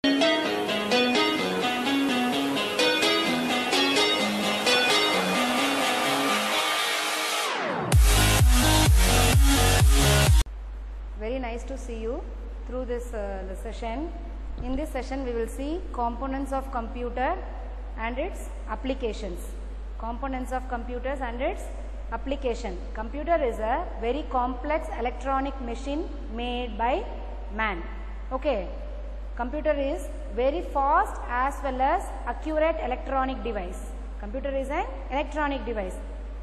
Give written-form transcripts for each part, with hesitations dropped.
Very nice to see you through this session. In this session we will see components of computer and its applications. Components of computers and its application. Computer is a very complex electronic machine made by man. Okay. Computer is very fast as well as accurate electronic device. Computer is an electronic device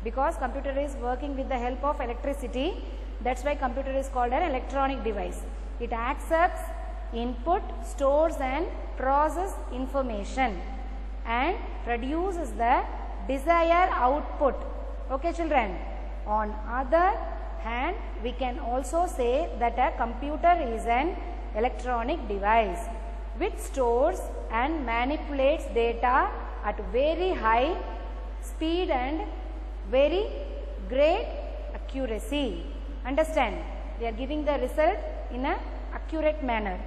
because computer is working with the help of electricity. That's why computer is called an electronic device. It accepts input, stores and processes information and produces the desired output. Okay children. On other hand, we can also say that a computer is an electronic device which stores and manipulates data at very high speed and very great accuracy. Understand? They are giving the result in an accurate manner.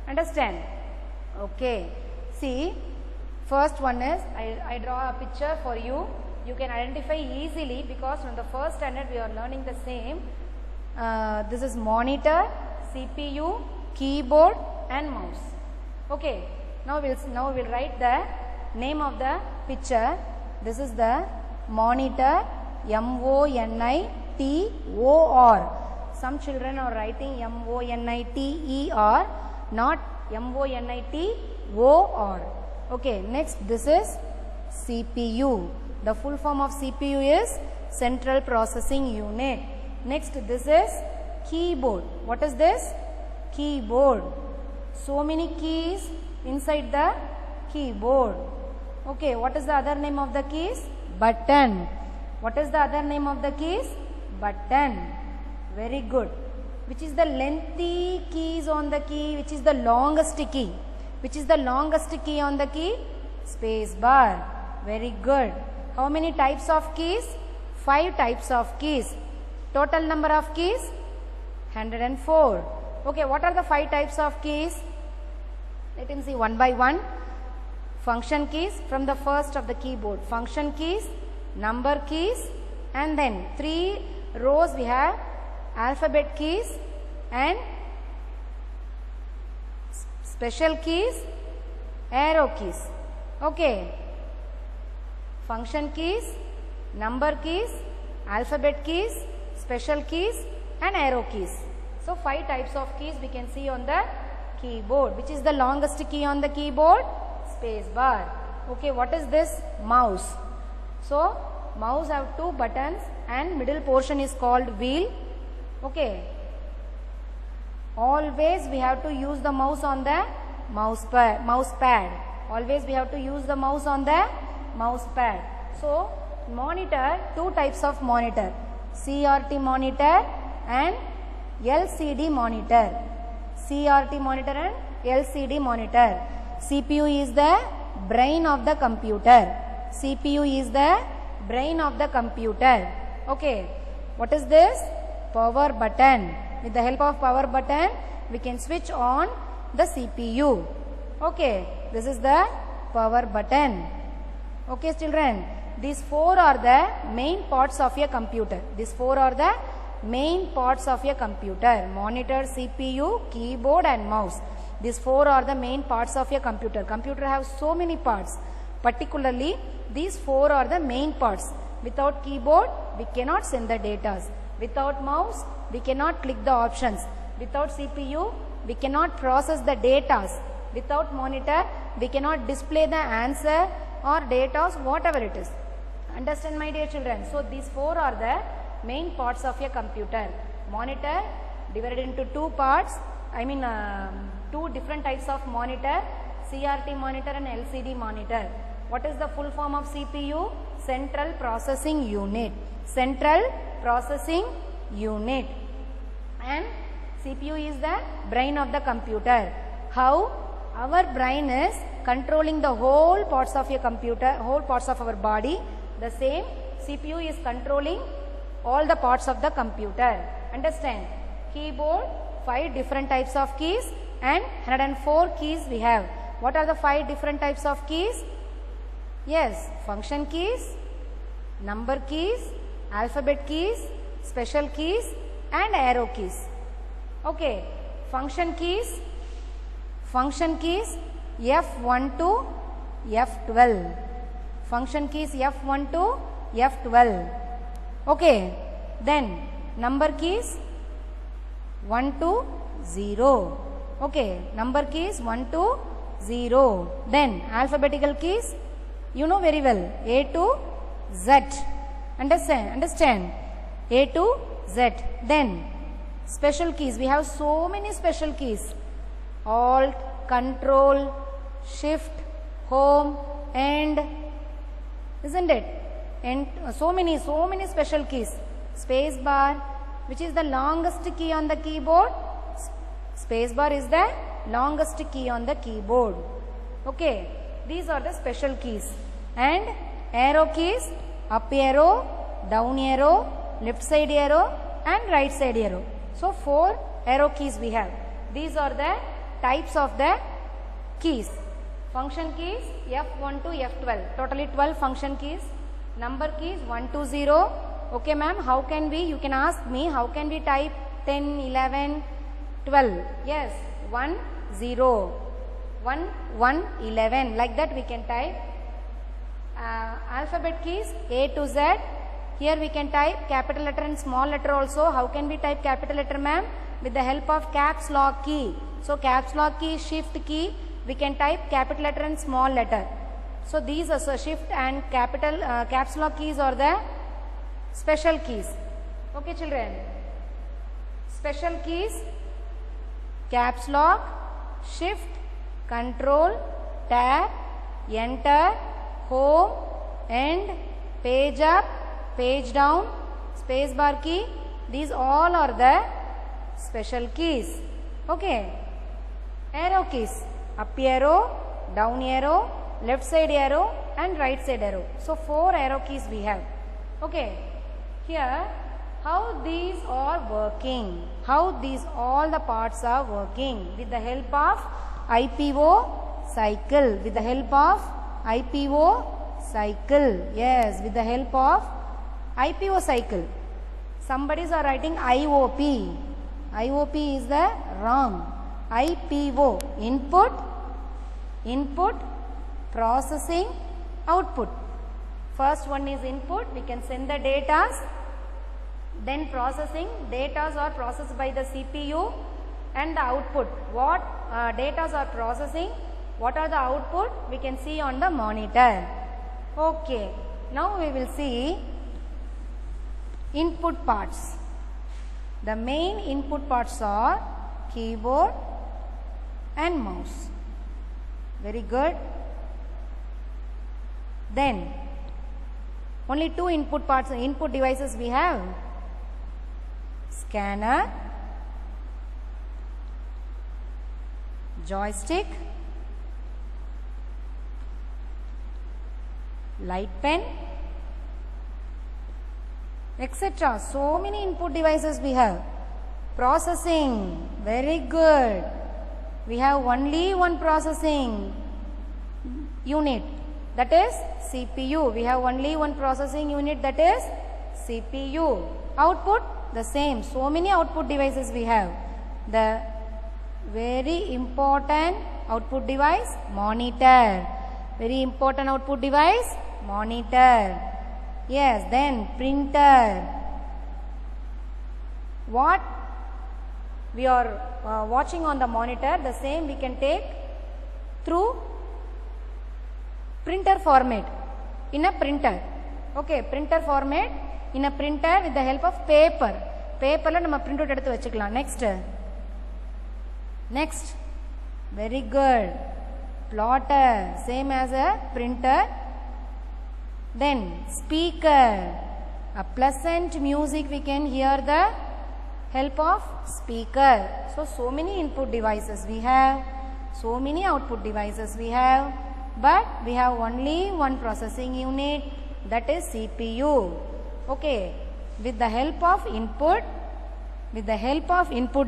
Understand? Okay. See, first one is, I draw a picture for you. You can identify easily because from the first standard we are learning the same. This is monitor, CPU, keyboard and mouse. Okay. Now we'll write the name of the picture. This is the monitor, MONITOR. Some children are writing MONITER, not MONITOR. Okay, next this is CPU. The full form of CPU is Central Processing Unit. Next this is keyboard. What is this? Keyboard. So many keys inside the keyboard. Okay, what is the other name of the keys? Button. What is the other name of the keys? Button. Very good. Which is the lengthy keys on the key? Which is the longest key? Which is the longest key on the key? Space bar. Very good. How many types of keys? 5 types of keys. Total number of keys? 104. Okay, what are the 5 types of keys? Let him see one by one. Function keys from the first of the keyboard. Function keys, number keys, and then 3 rows we have alphabet keys and special keys, arrow keys. Okay. Function keys, number keys, alphabet keys, special keys and arrow keys. So 5 types of keys we can see on the keyboard. Which is the longest key on the keyboard? Space bar. Okay, what is this? Mouse. So mouse have 2 buttons and middle portion is called wheel. Okay. Always we have to use the mouse on the mouse pad. Always we have to use the mouse on the mouse pad. So monitor, 2 types of monitor. CRT monitor and LCD monitor. CRT monitor and LCD monitor. CPU is the brain of the computer. CPU is the brain of the computer. Okay. What is this? Power button. With the help of power button, we can switch on the CPU. Okay. This is the power button. Okay, children. These 4 are the main parts of a computer. These 4 are the main parts of a computer. Monitor, CPU, keyboard and mouse. These 4 are the main parts of a computer. Computer have so many parts. Particularly, these 4 are the main parts. Without keyboard, we cannot send the data. Without mouse, we cannot click the options. Without CPU, we cannot process the data. Without monitor, we cannot display the answer or data, whatever it is. Understand, my dear children? So these 4 are the main parts of a computer. Monitor divided into 2 parts. 2 different types of monitor. CRT monitor and LCD monitor. What is the full form of CPU? Central Processing Unit. Central Processing Unit. And CPU is the brain of the computer. How? Our brain is controlling the whole parts of a computer, whole parts of our body. The same CPU is controlling all the parts of the computer. Understand? Keyboard, 5 different types of keys. and 104 keys we have. What are the 5 different types of keys? Yes, function keys, number keys, alphabet keys, special keys and arrow keys. Okay, function keys F1 to F12. Function keys F1 to F12. Okay, then number keys 1 to 0. Okay, number keys 1 to 0. Then alphabetical keys, you know very well, A to Z. Understand? A to Z. Then special keys, we have so many special keys. Alt, Control, Shift, Home, and isn't it? And so many special keys. Space bar, which is the longest key on the keyboard. Space bar is the longest key on the keyboard. Okay, these are the special keys. And arrow keys, up arrow, down arrow, left side arrow and right side arrow. So 4 arrow keys we have. These are the types of the keys. Function keys F1 to F12. Totally 12 function keys. Number keys 1 to 0. Okay ma'am, how can we, you can ask me, how can we type 10, 11, 12? Yes, 1, 0, 1, 1, 11. Like that we can type. Alphabet keys A to Z. Here we can type capital letter and small letter also. How can we type capital letter ma'am? With the help of caps lock key. So caps lock key, shift key, we can type capital letter and small letter. So these are shift and capital caps lock keys are the special keys. Okay children. Special keys, caps lock, shift, control, tab, enter, home and page up, page down, space bar key. These all are the special keys. Okay. Arrow keys, up arrow, down arrow, left side arrow and right side arrow. So 4 arrow keys we have. Okay. Here how these are working, how these all the parts are working with the help of IPO cycle, with the help of IPO cycle. Yes, with the help of IPO cycle. Somebody's are writing IOP. IOP is the wrong. IPO, input, processing, output. First one is input, we can send the datas. Then processing, datas are processed by the CPU. And the output, what datas are processing, what are the output, we can see on the monitor. Okay, now we will see input parts. The main input parts are keyboard and mouse. Very good. Then only 2 input parts, input devices we have. Scanner, joystick, light pen, etc. So many input devices we have. Processing, very good. We have only one processing unit, that is CPU. We have only one processing unit, that is CPU. Output, the same. So many output devices we have. The very important output device, monitor. Very important output device, monitor. Yes, then printer. What we are watching on the monitor, the same we can take through printer format in a printer. Okay, printer format in a printer with the help of paper. Paper la nama print out eduthu vechikalam. Next, very good. Plotter, same as a printer. Then speaker, a pleasant music we can hear the help of speaker. So many input devices we have, so many output devices we have, but we have only one processing unit, that is CPU. Okay, with the help of input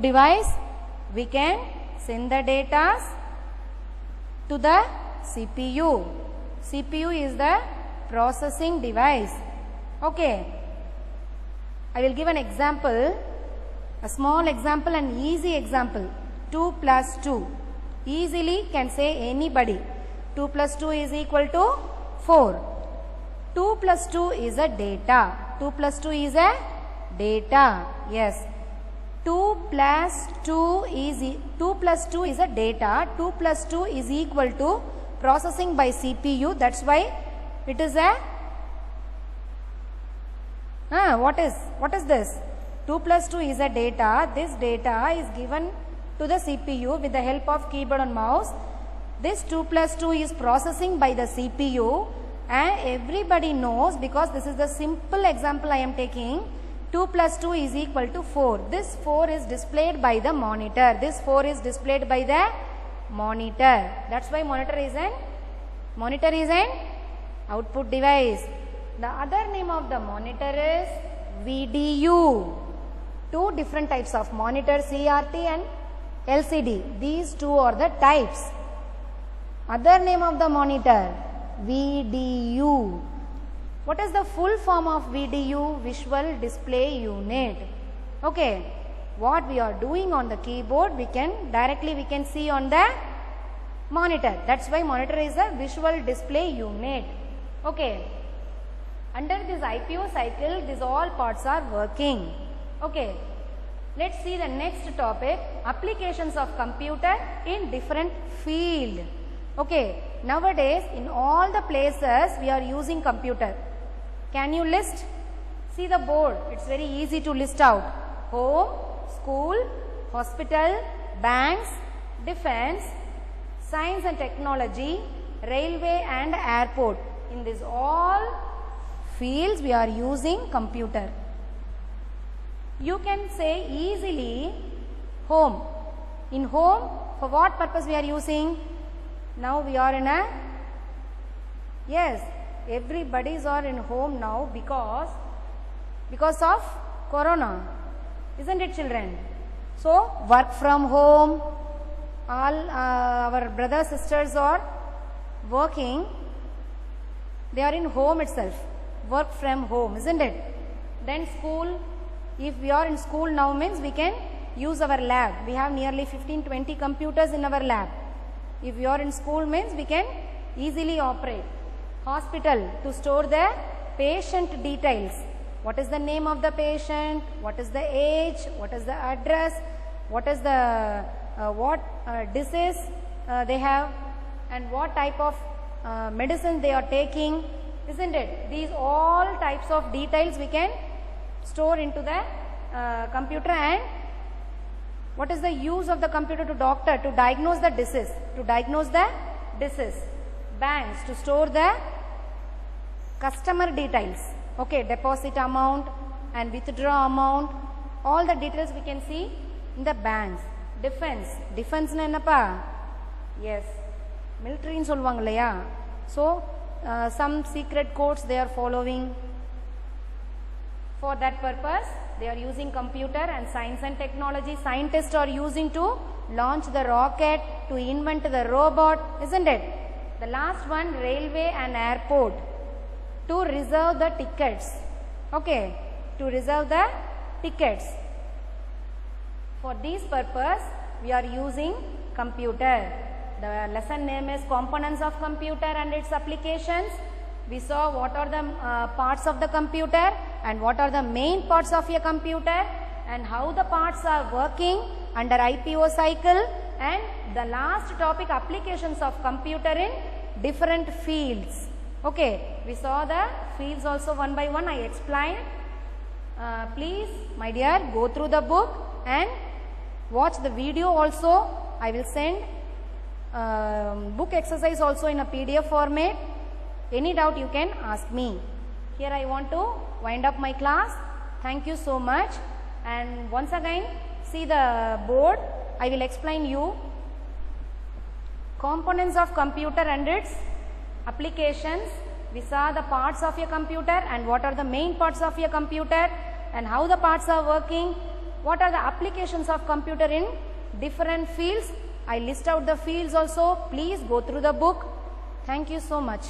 device, we can send the data to the CPU. CPU is the processing device. Okay. I will give an example, a small example and easy example. 2 plus 2. Easily can say anybody. 2 plus 2 is equal to 4. 2 plus 2 is a data. 2 plus 2 is a data. Yes. 2 plus 2 is a data. 2 plus 2 is equal to processing by CPU. That's why it is a what is this? 2 plus 2 is a data. This data is given to the CPU with the help of keyboard and mouse. This 2 plus 2 is processing by the CPU, and everybody knows, because this is the simple example I am taking. 2 plus 2 is equal to 4. This 4 is displayed by the monitor. This 4 is displayed by the monitor. That's why monitor is an output device. The other name of the monitor is VDU. Two different types of monitor, CRT and LCD. These two are the types. Other name of the monitor, VDU. What is the full form of VDU? Visual Display Unit. Okay. What we are doing on the keyboard, we can see on the monitor. That's why monitor is a visual display unit. Okay. Under this IPO cycle, these all parts are working. Okay. Let's see the next topic, applications of computer in different field. Okay. Nowadays, in all the places, we are using computer. Can you list? See the board. It's very easy to list out. Home, school, hospital, banks, defense, science and technology, railway and airport. In these all fields, we are using computer. You can say easily home. In home, for what purpose we are using? Now we are in a, yes, everybody's are in home now because of corona. Isn't it, children? So, work from home, all our brothers, sisters are working, they are in home itself, work from home, isn't it? Then school, if we are in school now means we can use our lab. We have nearly 15-20 computers in our lab. If we are in school means we can easily operate. Hospital, to store the patient details. What is the name of the patient? What is the age? What is the address? What is the disease they have, and what type of medicine they are taking, isn't it? These all types of details we can store into the computer. And what is the use of the computer to doctor? To diagnose the disease. Banks, to store the customer details. Okay, deposit amount and withdraw amount, all the details we can see in the banks. Defense na enapa? Yes, military in solvangaleya. So some secret codes they are following. For that purpose they are using computer. And science and technology, scientists are using to launch the rocket, to invent the robot, isn't it? The last one, railway and airport, to reserve the tickets. Okay, to reserve the tickets. For this purpose we are using computer. The lesson name is Components of Computer and its Applications. We saw what are the parts of the computer and what are the main parts of a computer and how the parts are working under IPO cycle. And the last topic, applications of computer in different fields. Okay, we saw the fields also one by one. I explained. Please, my dear, go through the book and watch the video also. I will send book exercise also in a PDF format. Any doubt you can ask me. Here I want to wind up my class. Thank you so much. And once again, see the board. I will explain you components of computer and its applications. We saw the parts of a computer and what are the main parts of a computer and how the parts are working. What are the applications of computer in different fields. I list out the fields also. Please go through the book. Thank you so much.